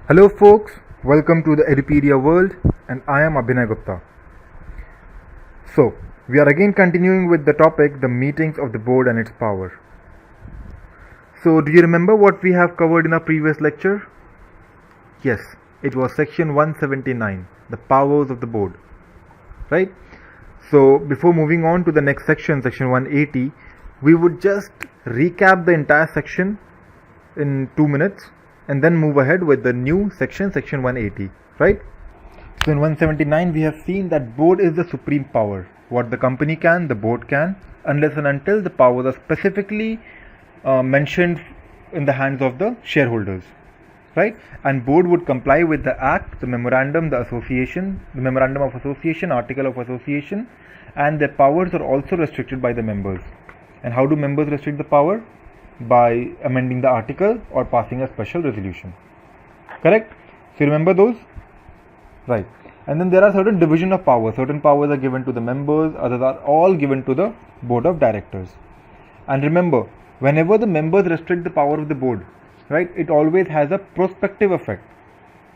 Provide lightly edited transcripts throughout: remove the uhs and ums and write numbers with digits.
Hello folks, welcome to the Edupedia world and I am Abhinay Gupta. So, we are again continuing with the topic the meetings of the board and its power. So, do you remember what we have covered in our previous lecture? Yes, it was section 179, the powers of the board. Right? So, before moving on to the next section, section 180, we would just recap the entire section in 2 minutes and then move ahead with the new section, section 180, right? So in 179 we have seen that board is the supreme power. What the company can, the board can, unless and until the powers are specifically mentioned in the hands of the shareholders, right? And board would comply with the act, the memorandum, the memorandum of association, article of association, and their powers are also restricted by the members. And how do members restrict the power? By amending the article or passing a special resolution. Correct? So you remember those? Right. And then there are certain division of power. Certain powers are given to the members, others are all given to the board of directors. And remember, whenever the members restrict the power of the board, right, it always has a prospective effect.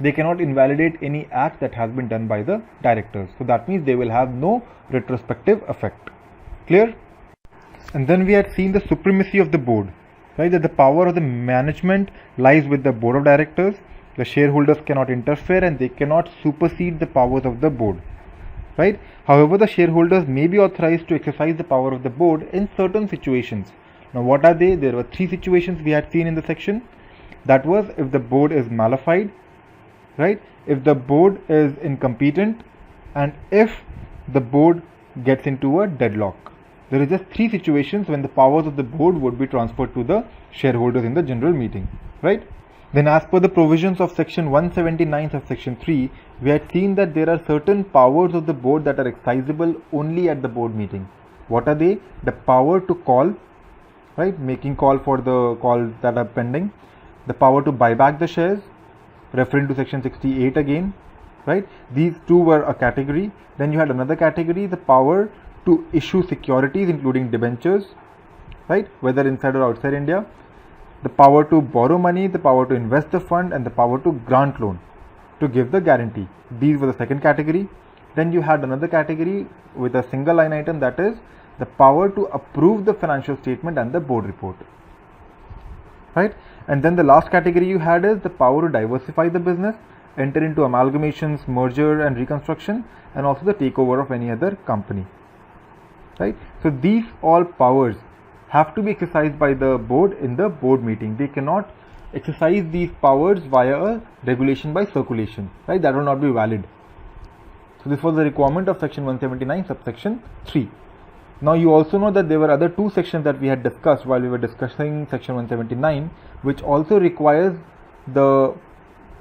They cannot invalidate any act that has been done by the directors. So that means they will have no retrospective effect. Clear? And then we had seen the supremacy of the board. Right, that the power of the management lies with the board of directors. The shareholders cannot interfere and they cannot supersede the powers of the board. Right. However, the shareholders may be authorized to exercise the power of the board in certain situations. Now, what are they? There were 3 situations we had seen in the section. That was if the board is malified, right? If the board is incompetent, and if the board gets into a deadlock. There is just 3 situations when the powers of the board would be transferred to the shareholders in the general meeting, right? Then as per the provisions of section 179 of section 3, we had seen that there are certain powers of the board that are exercisable only at the board meeting. What are they? The power to call, right? Making call for the calls that are pending. The power to buy back the shares, referring to section 68 again, right? These 2 were a category. Then you had another category, the power to issue securities including debentures, right, whether inside or outside India, the power to borrow money, the power to invest the fund, and the power to grant loan, to give the guarantee. These were the second category. Then you had another category with a single line item, that is the power to approve the financial statement and the board report, right? And then the last category you had is the power to diversify the business, enter into amalgamations, merger and reconstruction, and also the takeover of any other company. Right? So these all powers have to be exercised by the board in the board meeting. They cannot exercise these powers via a regulation by circulation. Right? That will not be valid. So this was the requirement of section 179 subsection 3. Now you also know that there were other 2 sections that we had discussed while we were discussing section 179, which also requires the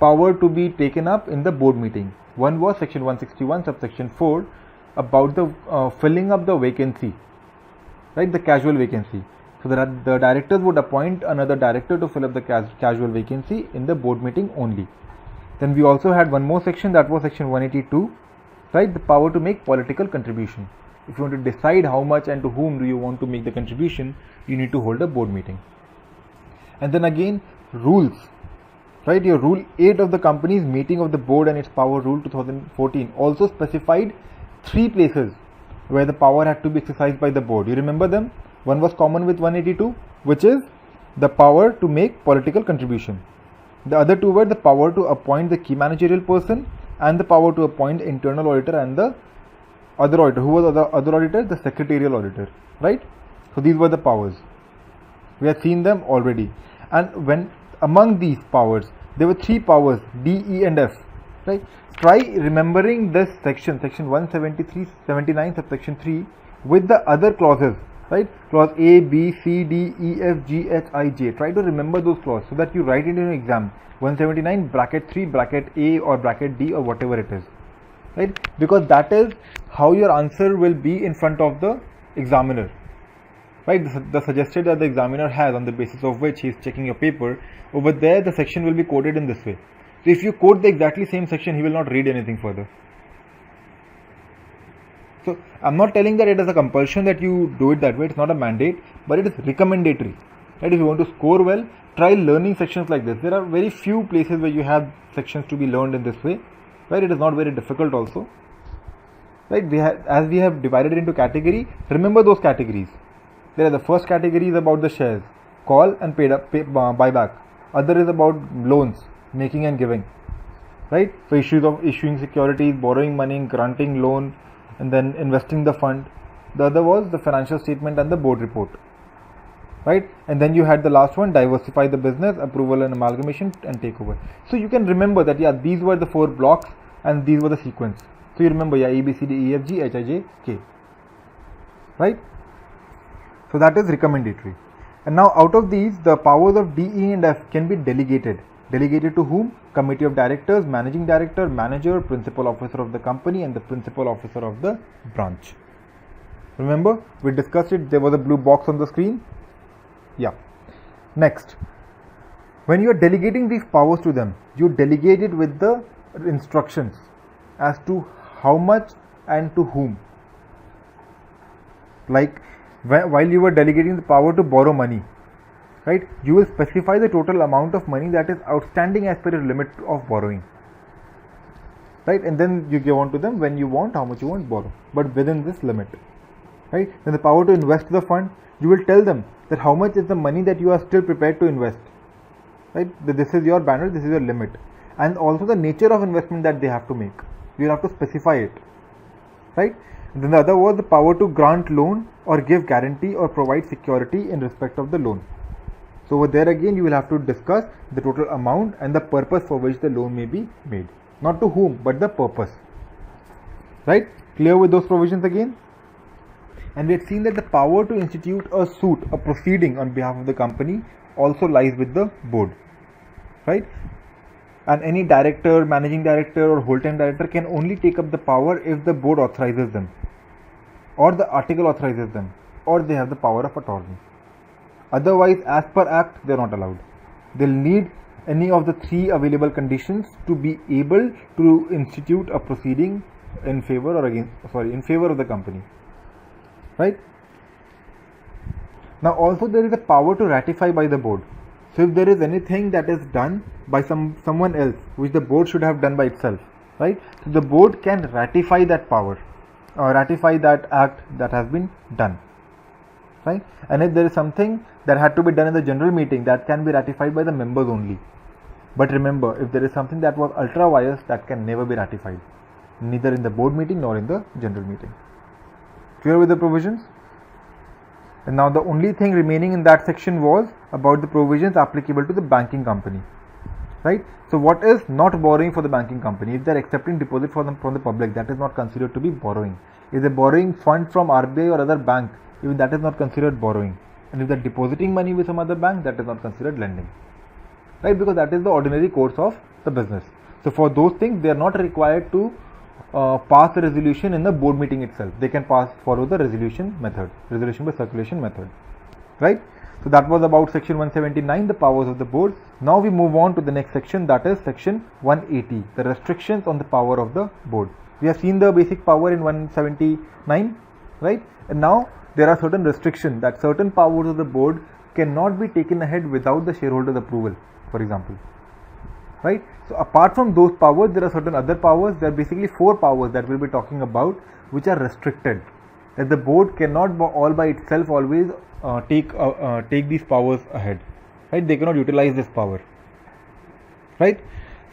power to be taken up in the board meeting. One was section 161 subsection 4, about the filling up the vacancy, right, the casual vacancy. So the directors would appoint another director to fill up the casual vacancy in the board meeting only. Then we also had one more section, that was section 182, right, the power to make political contribution. If you want to decide how much and to whom do you want to make the contribution, you need to hold a board meeting. And then again, rules, right, your rule 8 of the company's meeting of the board and its power rule 2014 also specified 3 places where the power had to be exercised by the board. You remember them? One was common with 182, which is the power to make political contribution. The other 2 were the power to appoint the key managerial person and the power to appoint the internal auditor and the other auditor. Who was the other auditor? The secretarial auditor, right? So these were the powers. We had seen them already. And when among these powers, there were 3 powers, D, E and F, right? Try remembering this section, section 179 subsection 3 with the other clauses, right? Clause A, B, C, D, E, F, G, H, I, J. Try to remember those clauses so that you write it in your exam. 179 bracket 3 bracket A or bracket D or whatever it is, right? Because that is how your answer will be in front of the examiner, right? The suggested that the examiner has, on the basis of which he is checking your paper, over there the section will be coded in this way. So if you quote the exactly same section, he will not read anything further. So I'm not telling that it is a compulsion that you do it that way. It's not a mandate, but it is recommendatory. Right? If you want to score well, try learning sections like this. There are very few places where you have sections to be learned in this way, right? It is not very difficult also, right? As we have divided it into category, remember those categories. There are the first category is about the shares, call and buyback. Other is about loans, making and giving, right? So issues of issuing securities, borrowing money, granting loan, and then investing the fund. The other was the financial statement and the board report, right? And then you had the last one, diversify the business, approval and amalgamation, and takeover. So you can remember that, yeah, these were the 4 blocks and these were the sequence. So you remember, yeah, A, B, C, D, E, F, G, H, I, J, K, right? So that is recommendatory. And now out of these, the powers of D, E and F can be delegated. Delegated to whom? Committee of directors, managing director, manager, principal officer of the company, and the principal officer of the branch. Remember, we discussed it. There was a blue box on the screen. Yeah. Next, when you are delegating these powers to them, you delegate it with the instructions as to how much and to whom. Like while you were delegating the power to borrow money, right, you will specify the total amount of money that is outstanding as per your limit of borrowing, right? And then you give on to them when you want, how much you want borrow, but within this limit, right? Then the power to invest the fund, you will tell them that how much is the money that you are still prepared to invest, right? This is your bandwidth, this is your limit, and also the nature of investment that they have to make. You will have to specify it, right? And then the other was the power to grant loan or give guarantee or provide security in respect of the loan. So over there again you will have to discuss the total amount and the purpose for which the loan may be made. Not to whom, but the purpose. Right? Clear with those provisions again? And we had seen that the power to institute a suit, a proceeding on behalf of the company also lies with the board. Right? And any director, managing director or whole-time director can only take up the power if the board authorizes them, or the article authorizes them, or they have the power of attorney. Otherwise, as per Act, they are not allowed. They'll need any of the 3 available conditions to be able to institute a proceeding in favor or in favor of the company. Right? Now also there is a power to ratify by the board. So if there is anything that is done by someone else which the board should have done by itself, right? So the board can ratify that power or ratify that act that has been done. Right? And if there is something that had to be done in the general meeting, that can be ratified by the members only. But remember, if there is something that was ultra vires, that can never be ratified, neither in the board meeting nor in the general meeting. Clear with the provisions? And now the only thing remaining in that section was about the provisions applicable to the banking company. Right? So what is not borrowing for the banking company? If they are accepting deposit from the public, that is not considered to be borrowing. If they are borrowing funds from RBI or other bank, even that is not considered borrowing. And if they are depositing money with some other bank, that is not considered lending. Right? Because that is the ordinary course of the business. So for those things, they are not required to pass a resolution in the board meeting itself. They can follow the resolution method, resolution by circulation method. Right? So that was about section 179, the powers of the board. Now we move on to the next section, that is section 180, the restrictions on the power of the board. We have seen the basic power in 179, right? And now there are certain restrictions that certain powers of the board cannot be taken ahead without the shareholders' approval, for example. Right? So apart from those powers, there are certain other powers. There are basically 4 powers that we'll be talking about, which are restricted. That the board cannot all by itself always take these powers ahead. Right? They cannot utilize this power. Right?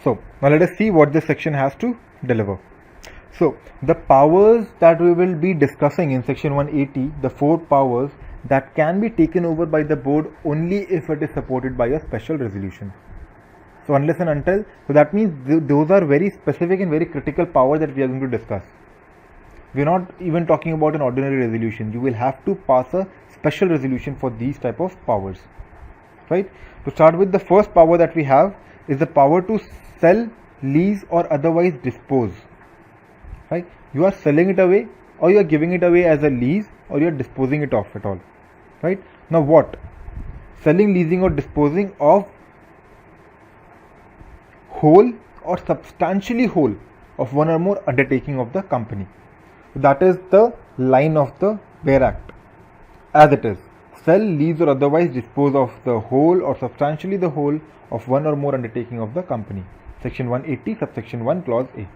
So now let us see what this section has to deliver. So the powers that we will be discussing in section 180, the 4 powers that can be taken over by the board only if it is supported by a special resolution. So unless and until, so that means those are very specific and very critical powers that we are going to discuss. We are not even talking about an ordinary resolution. You will have to pass a special resolution for these type of powers. Right? To start with, the first power that we have is the power to sell, lease or otherwise dispose. Right? You are selling it away, or you are giving it away as a lease, or you are disposing it off at all. Right? Now what? Selling, leasing or disposing of whole or substantially whole of one or more undertaking of the company. That is the line of the Bare Act as it is. sell, lease or otherwise dispose of the whole or substantially the whole of one or more undertaking of the company. Section 180 subsection 1 clause A.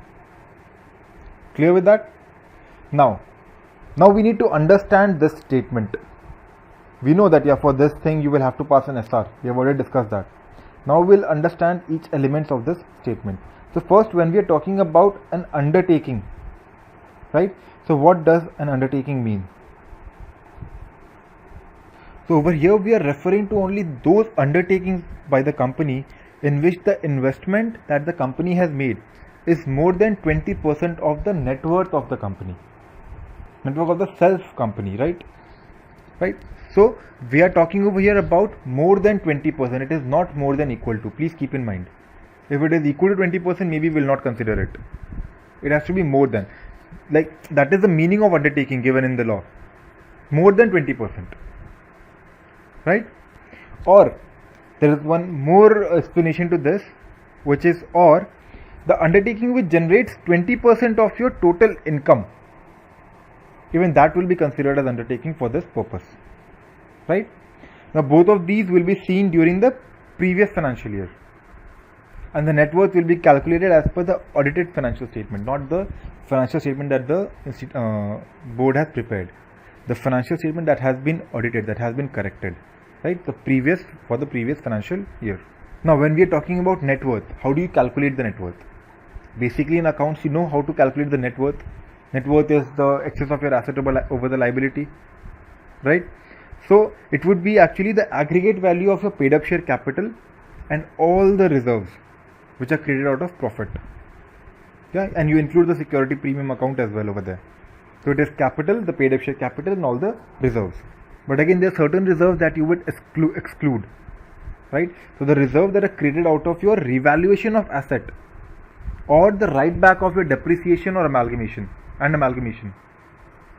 Clear with that? Now we need to understand this statement. We know that for this thing you will have to pass an SR. We have already discussed that. Now we'll understand each element of this statement. So first, when we are talking about an undertaking, right? So what does an undertaking mean? So over here we are referring to only those undertakings by the company in which the investment that the company has made is more than 20% of the net worth of the company, net worth of the self company, right? So we are talking over here about more than 20%. It is not more than equal to. Please keep in mind. If it is equal to 20%, maybe we will not consider it. It has to be more than. Like that is the meaning of undertaking given in the law. More than 20%. Right? Or there is one more explanation to this, which is or the undertaking which generates 20% of your total income. Even that will be considered as undertaking for this purpose. Right? Now both of these will be seen during the previous financial year, and the net worth will be calculated as per the audited financial statement, not the financial statement that the board has prepared. The financial statement that has been audited, that has been corrected, right? For the previous financial year. Now when we are talking about net worth, how do you calculate the net worth? Basically in accounts you know how to calculate the net worth. Net worth is the excess of your asset over the liability, right? So it would be actually the aggregate value of your paid up share capital and all the reserves which are created out of profit. Yeah, and you include the security premium account as well over there. So it is capital, the paid up share capital and all the reserves. But again there are certain reserves that you would exclude, right? So the reserves that are created out of your revaluation of asset or the write back of your depreciation or amalgamation,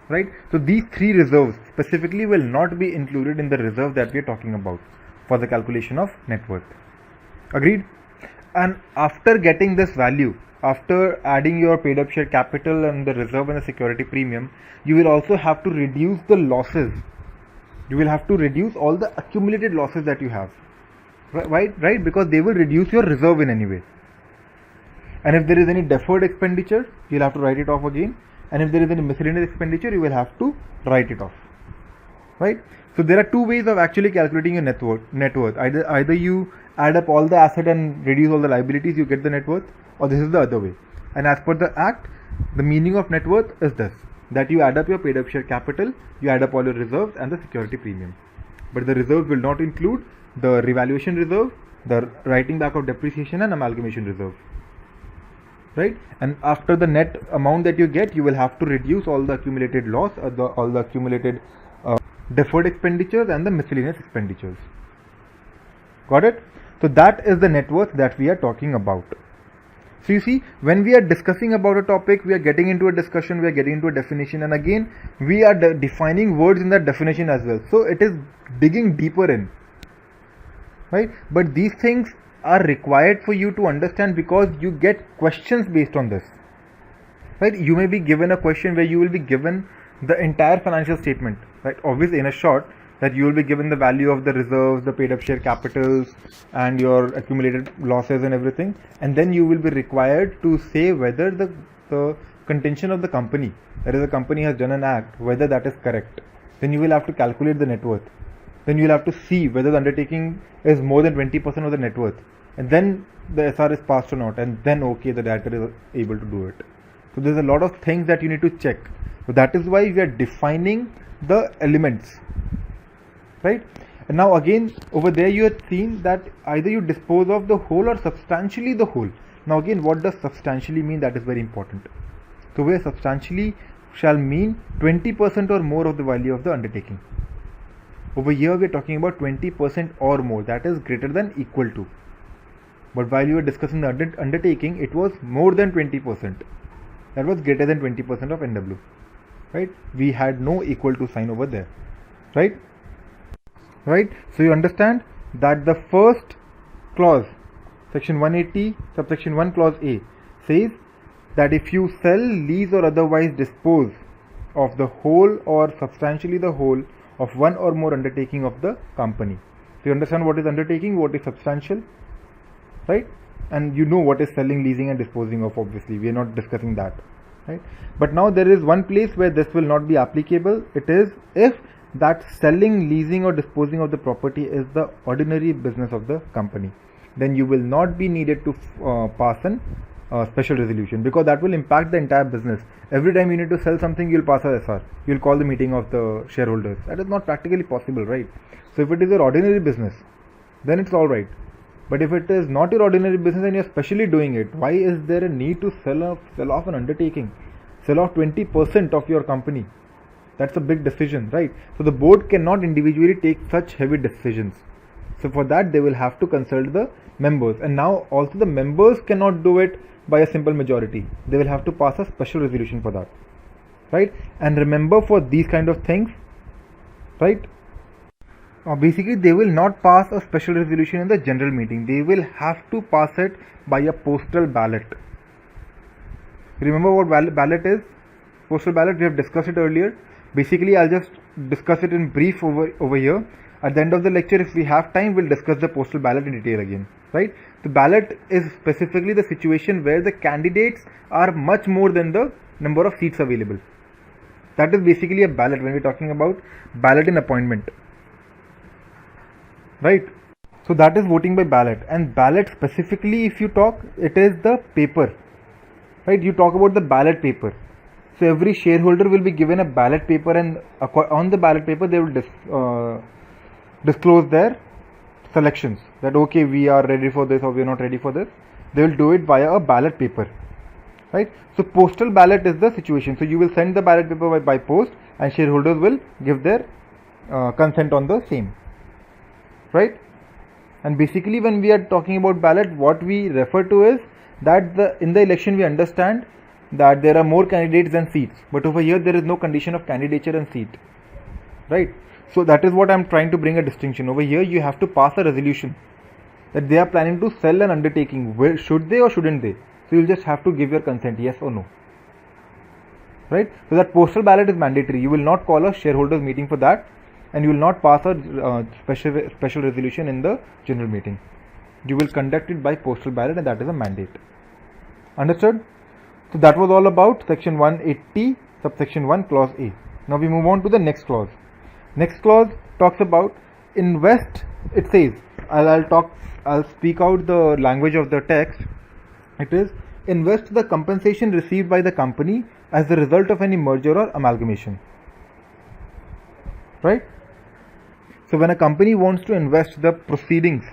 right? So these three reserves specifically will not be included in the reserve that we are talking about for the calculation of net worth. Agreed? And after getting this value, after adding your paid up share capital and the reserve and the security premium, you will also have to reduce the losses. You will have to reduce all the accumulated losses that you have, right? Because they will reduce your reserve in any way. And if there is any deferred expenditure, you will have to write it off again. And if there is any miscellaneous expenditure, you will have to write it off, right? So there are two ways of actually calculating your net worth. Either you add up all the asset and reduce all the liabilities, you get the net worth, or this is the other way. And as per the act, the meaning of net worth is this, that you add up your paid up share capital, you add up all your reserves and the security premium. But the reserves will not include the revaluation reserve, the writing back of depreciation and amalgamation reserve. Right? And after the net amount that you get, you will have to reduce all the accumulated loss, all the accumulated deferred expenditures and the miscellaneous expenditures. Got it? So that is the net worth that we are talking about. So you see, when we are discussing about a topic, we are getting into a discussion, we are getting into a definition, and again we are defining words in that definition as well. So it is digging deeper in, right? But these things are required for you to understand because you get questions based on this, right? You may be given a question where you will be given the entire financial statement, right? Obviously in a short, that you will be given the value of the reserves, the paid up share capitals and your accumulated losses and everything, and then you will be required to say whether the contention of the company, that is the company has done an act, whether that is correct. Then you will have to calculate the net worth. Then you will have to see whether the undertaking is more than 20% of the net worth, and then the SR is passed or not, and then okay, the director is able to do it. So there's a lot of things that you need to check. So that is why we are defining the elements, right? And now again over there you have seen that either you dispose of the whole or substantially the whole. Now again, what does substantially mean? That is very important. So where substantially shall mean 20% or more of the value of the undertaking. Over here we are talking about 20% or more, that is greater than equal to. But while you were discussing the undertaking, it was more than 20%. That was greater than 20% of NW, right? We had no equal to sign over there, right? Right? So you understand that the first clause, section 180 subsection 1 clause A, says that if you sell, lease or otherwise dispose of the whole or substantially the whole of one or more undertaking of the company. So you understand what is undertaking, what is substantial, right? And you know what is selling, leasing and disposing of. Obviously we are not discussing that, right? But now there is one place where this will not be applicable. It is if that selling, leasing or disposing of the property is the ordinary business of the company, then you will not be needed to pass an special resolution, because that will impact the entire business. Every time you need to sell something, you'll pass a SR, you'll call the meeting of the shareholders. That is not practically possible, right? So if it is your ordinary business, then it's all right. But if it is not your ordinary business and you're specially doing it, why is there a need to sell off an undertaking, sell off 20% of your company? That's a big decision, right? So the board cannot individually take such heavy decisions. So for that they will have to consult the members, and now also the members cannot do it by a simple majority. They will have to pass a special resolution for that, right? And remember, for these kind of things, right, basically they will not pass a special resolution in the general meeting. They will have to pass it by a postal ballot. Remember what ballot is? Postal ballot, we have discussed it earlier. Basically I'll just discuss it in brief over here. At the end of the lecture, if we have time, we'll discuss the postal ballot in detail again, right? The ballot is specifically the situation where the candidates are much more than the number of seats available. That is basically a ballot when we're talking about ballot in appointment, right? So that is voting by ballot. And ballot specifically, if you talk, it is the paper, right? You talk about the ballot paper. So every shareholder will be given a ballot paper, and on the ballot paper they will disclose their selections, that okay, we are ready for this or we are not ready for this. They will do it via a ballot paper, right? So postal ballot is the situation. So you will send the ballot paper by post, and shareholders will give their consent on the same, right? And basically when we are talking about ballot, what we refer to is that in the election we understand that there are more candidates than seats, but over here there is no condition of candidature and seat, right? So that is what I am trying to bring a distinction. Over here you have to pass a resolution that they are planning to sell an undertaking. Where should they or shouldn't they? So you will just have to give your consent, yes or no, right? So that postal ballot is mandatory. You will not call a shareholders meeting for that, and you will not pass a special resolution in the general meeting. You will conduct it by postal ballot, and that is a mandate. Understood? So that was all about section 180 subsection 1 clause A. Now we move on to the next clause. Next clause talks about invest. It says, I'll speak out the language of the text. It is, invest the compensation received by the company as the result of any merger or amalgamation, right? So when a company wants to invest the proceedings,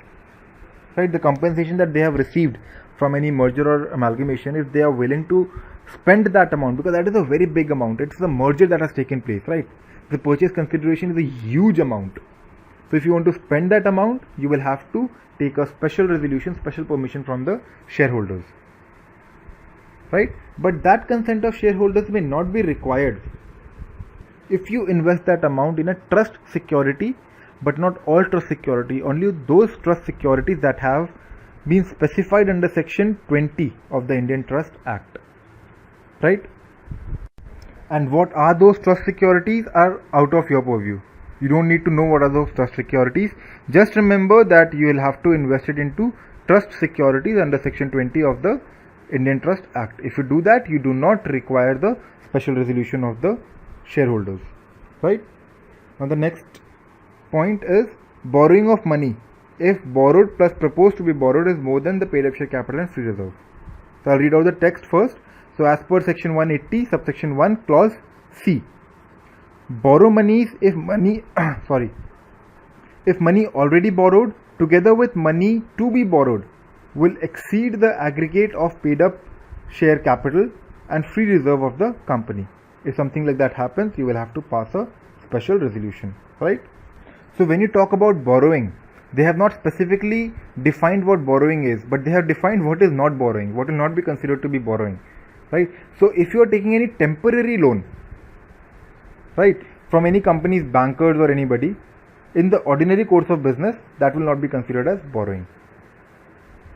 right, the compensation that they have received from any merger or amalgamation, if they are willing to spend that amount, because that is a very big amount, it's the merger that has taken place, right? The purchase consideration is a huge amount. So if you want to spend that amount, you will have to take a special resolution, special permission from the shareholders, right? But that consent of shareholders may not be required if you invest that amount in a trust security, but not all trust security, only those trust securities that have been specified under section 20 of the Indian Trust Act, right? And what are those trust securities are out of your purview. You don't need to know what are those trust securities. Just remember that you will have to invest it into trust securities under section 20 of the Indian Trust Act. If you do that, you do not require the special resolution of the shareholders, right? Now the next point is borrowing of money if borrowed plus proposed to be borrowed is more than the paid up share capital and free reserve. So I'll read out the text first. So as per section 180 subsection 1 clause C, borrow monies if money if money already borrowed together with money to be borrowed will exceed the aggregate of paid up share capital and free reserve of the company. If something like that happens, you will have to pass a special resolution, right? So when you talk about borrowing, they have not specifically defined what borrowing is, but they have defined what is not borrowing, what will not be considered to be borrowing, right? So if you are taking any temporary loan, right, from any company's bankers or anybody in the ordinary course of business, that will not be considered as borrowing.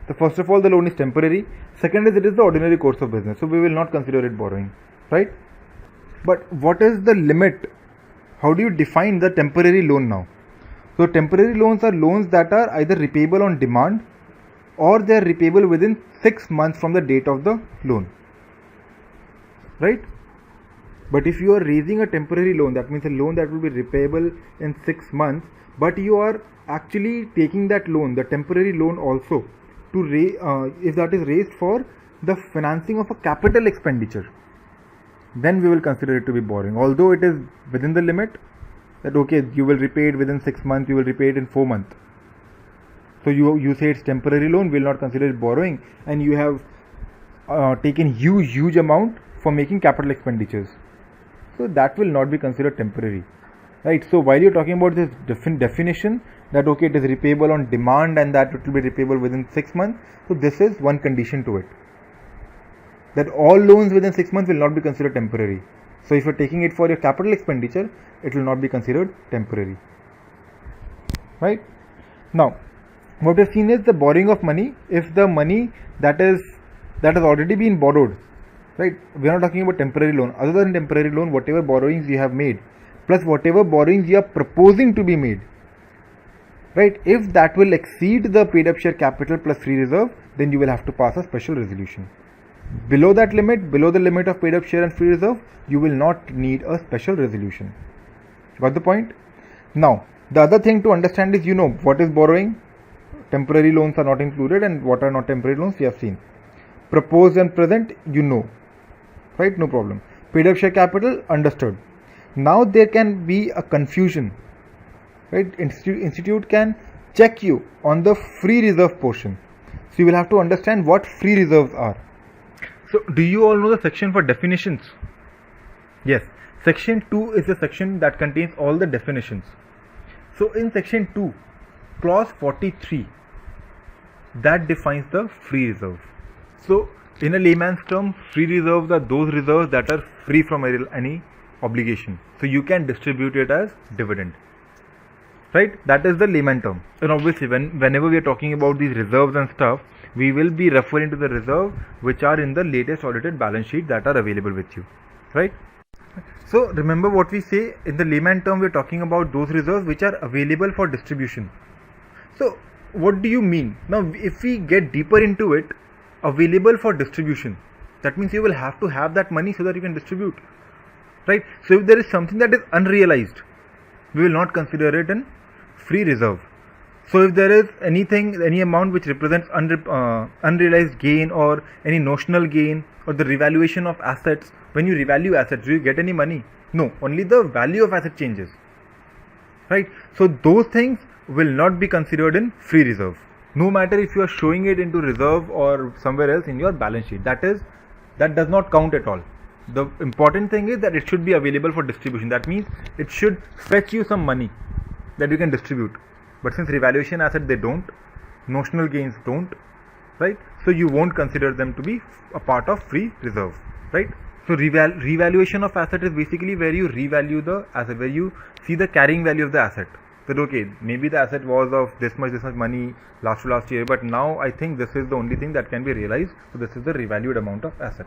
So first of all, the loan is temporary. Second is, it is the ordinary course of business, so we will not consider it borrowing, right? But what is the limit? how do you define the temporary loan now? So temporary loans are loans that are either repayable on demand or they are repayable within 6 months from the date of the loan, right? But if you are raising a temporary loan, that means a loan that will be repayable in 6 months, but you are actually taking that loan, the temporary loan also, to if that is raised for the financing of a capital expenditure, then we will consider it to be borrowing, although it is within the limit that okay, you will repay it within 6 months, you will repay it in 4 months. So you say it's temporary loan, we will not consider it borrowing, and you have taken huge amount for making capital expenditures. So that will not be considered temporary, right? So while you're talking about this definition that okay, it is repayable on demand and that it will be repayable within 6 months, so this is one condition to it, that all loans within 6 months will not be considered temporary. So if you're taking it for your capital expenditure, it will not be considered temporary, right? Now what we've seen is the borrowing of money. If the money that has already been borrowed, right, we are not talking about temporary loan. Other than temporary loan, whatever borrowings you have made plus whatever borrowings you are proposing to be made, right, if that will exceed the paid up share capital plus free reserve, then you will have to pass a special resolution. Below that limit, below the limit of paid up share and free reserve, you will not need a special resolution. Got the point? Now the other thing to understand is, what is borrowing. Temporary loans are not included, and what are not temporary loans we have seen. Proposed and present, right, no problem. Paid up share capital, understood. Now there can be a confusion, right? Institute can check you on the free reserve portion, so you will have to understand what free reserves are. So do you all know the section for definitions? Yes, section 2 is the section that contains all the definitions. So in section 2, clause 43, that defines the free reserve. So in a layman's term, free reserves are those reserves that are free from any obligation, so you can distribute it as dividend, right? That is the layman term. And obviously whenever we are talking about these reserves and stuff, we will be referring to the reserve which are in the latest audited balance sheet that are available with you, right? So remember what we say in the layman term, we are talking about those reserves which are available for distribution. So what do you mean? Now if we get deeper into it, available for distribution, that means you will have to have that money so that you can distribute, right? So if there is something that is unrealized, we will not consider it in free reserve. So if there is any amount which represents unrealized gain or any notional gain or the revaluation of assets, when you revalue assets, do you get any money? No, only the value of asset changes, right? So those things will not be considered in free reserve, no matter if you are showing it into reserve or somewhere else in your balance sheet. That does not count at all. The important thing is that it should be available for distribution. That means it should fetch you some money that you can distribute. But since revaluation asset, they don't, notional gains don't, right? So you won't consider them to be a part of free reserve, right? So revaluation of asset is basically where you revalue the asset, where you see the carrying value of the asset. That okay, maybe the asset was of this much money last year, but now I think this is the only thing that can be realized. So this is the revalued amount of asset,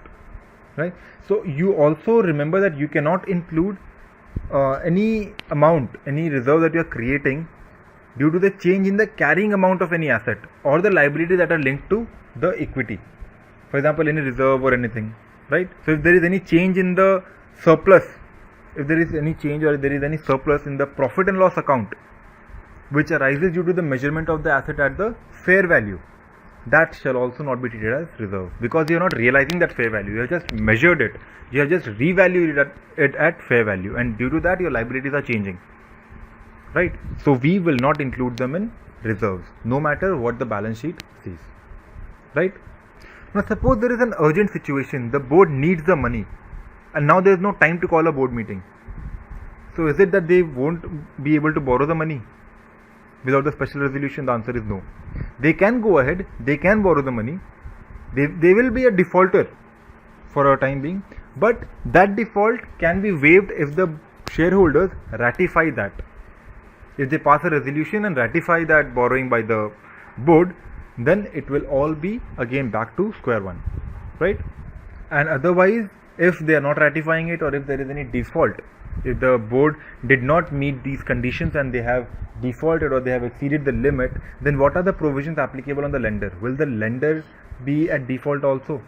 right? So you also remember that you cannot include any amount, any reserve that you are creating due to the change in the carrying amount of any asset or the liability that are linked to the equity. For example, any reserve or anything, right? So if there is any change in the surplus, if there is any change or if there is any surplus in the profit and loss account which arises due to the measurement of the asset at the fair value, that shall also not be treated as reserve, because you are not realizing that fair value. You have just measured it, you have just revalued it at fair value, and due to that your liabilities are changing, right? So we will not include them in reserves, no matter what the balance sheet says, right? Now suppose there is an urgent situation, the board needs the money and now there is no time to call a board meeting. So is it that they won't be able to borrow the money without the special resolution? The answer is no. They can go ahead, they can borrow the money, they will be a defaulter for a time being, but that default can be waived if the shareholders ratify that. If they pass a resolution and ratify that borrowing by the board, then it will all be again back to square one, right? And otherwise if they are not ratifying it, or if there is any default, if the board did not meet these conditions and they have defaulted or they have exceeded the limit, then what are the provisions applicable on the lender? Will the lender be at default also?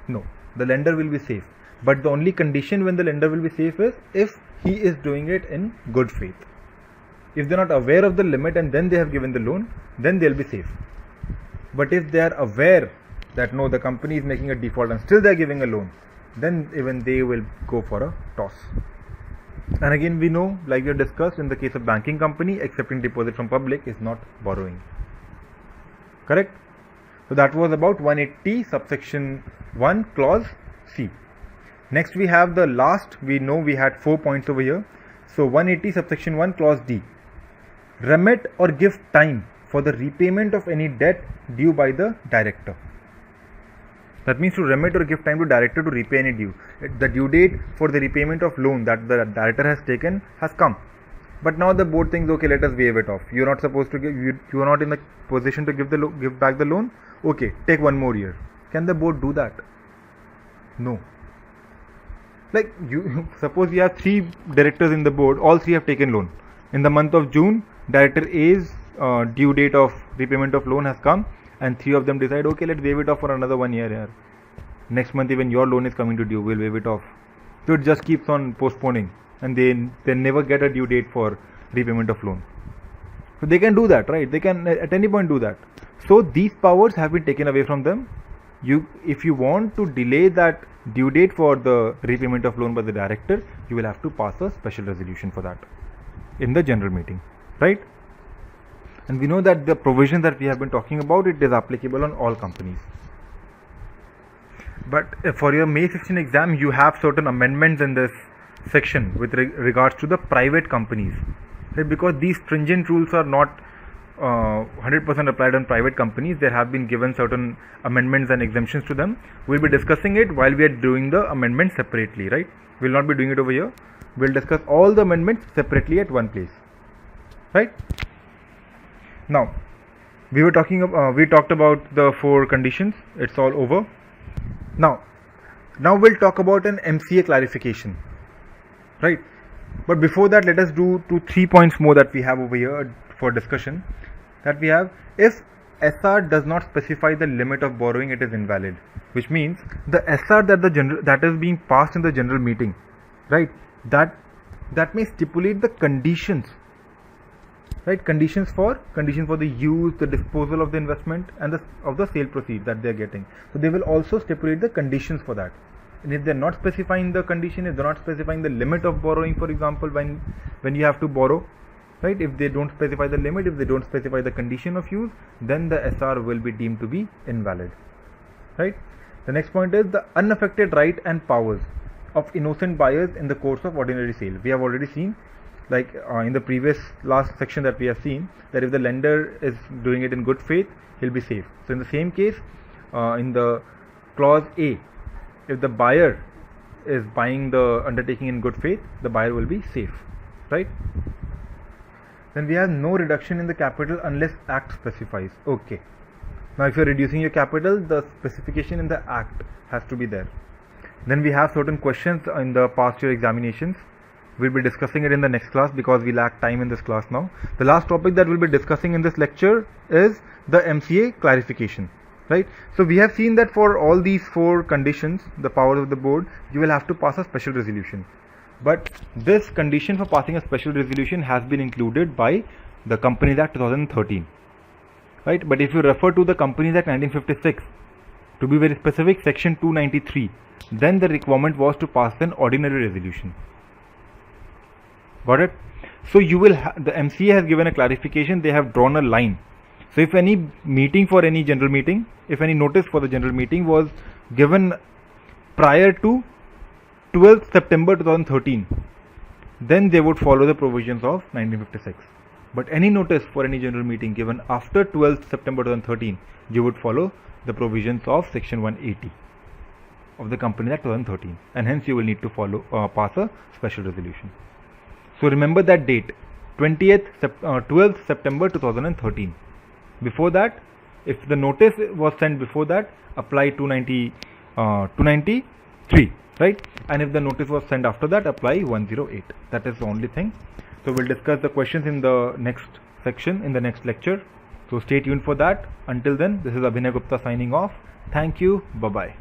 No, the lender will be safe. But the only condition when the lender will be safe is if he is doing it in good faith. If they are not aware of the limit and then they have given the loan, then they will be safe. But if they are aware that no, the company is making a default and still they are giving a loan, then even they will go for a toss. And again, we know, like we have discussed, in the case of banking company, accepting deposit from public is not borrowing. Correct? So that was about 180 subsection 1 clause C. Next we have the last, we know we had 4 points over here. So 180 subsection 1 clause D. Remit or give time for the repayment of any debt due by the director. That means to remit or give time to director to repay any due. The due date for the repayment of loan that the director has taken has come. But now the board thinks, okay, let us waive it off. You are not supposed to give, you are not in the position to give back the loan. Okay, take 1 more year. Can the board do that? No. Like you suppose you have 3 directors in the board, all 3 have taken loan. In the month of June, director A's due date of repayment of loan has come, and 3 of them decide, okay, let's waive it off for another 1 year here. Next month even your loan is coming to due, we'll waive it off. So it just keeps on postponing, and they never get a due date for repayment of loan. So they can do that, right? They can at any point do that. So these powers have been taken away from them. If you want to delay that due date for the repayment of loan by the director, you will have to pass a special resolution for that in the general meeting, right? And we know that the provision that we have been talking about, it is applicable on all companies. But for your May 16 exam, you have certain amendments in this section with regards to the private companies, right? Because these stringent rules are not 100% applied on private companies. There have been given certain amendments and exemptions to them. We'll be discussing it while we are doing the amendments separately, right? We'll not be doing it over here. We'll discuss all the amendments separately at one place, right? Now, we talked about the 4 conditions. It's all over. Now we'll talk about an MCA clarification, right? But before that, let us do 3 points more that we have over here for discussion. That we have, if SR does not specify the limit of borrowing, it is invalid. Which means the SR that is being passed in the general meeting, right? That may stipulate the conditions, right? Conditions for the use, the disposal of the investment, and of the sale proceeds that they are getting. So they will also stipulate the conditions for that. And if they are not specifying the condition, if they are not specifying the limit of borrowing, for example, when you have to borrow, right? If they don't specify the limit, if they don't specify the condition of use, then the SR will be deemed to be invalid, right? The next point is the unaffected right and powers of innocent buyers in the course of ordinary sale. We have already seen, like in the previous last section that we have seen, that if the lender is doing it in good faith, he'll be safe. So in the same case, in the clause A, if the buyer is buying the undertaking in good faith, the buyer will be safe, right? Then we have no reduction in the capital unless Act specifies. Okay. Now if you are reducing your capital, the specification in the Act has to be there. Then we have certain questions in the past year examinations. We'll be discussing it in the next class because we lack time in this class now. The last topic that we'll be discussing in this lecture is the MCA clarification, right? So we have seen that for all these 4 conditions, the powers of the board, you will have to pass a special resolution. But this condition for passing a special resolution has been included by the Companies Act 2013, right? But if you refer to the Companies Act 1956, to be very specific, section 293, then the requirement was to pass an ordinary resolution. Got it? So you will the MCA has given a clarification. They have drawn a line. So if any meeting for any general meeting, if any notice for the general meeting was given prior to 12th September 2013, then they would follow the provisions of 1956. But any notice for any general meeting given after 12th September 2013, you would follow the provisions of section 180 of the Companies Act 2013, and hence you will need to pass a special resolution. So remember that date, 12th September 2013. Before that, if the notice was sent before that, apply 293. right? And if the notice was sent after that, apply 108. That is the only thing. So we'll discuss the questions in the next section, in the next lecture. So stay tuned for that. Until then, this is Abhinay Gupta signing off. Thank you. Bye-bye.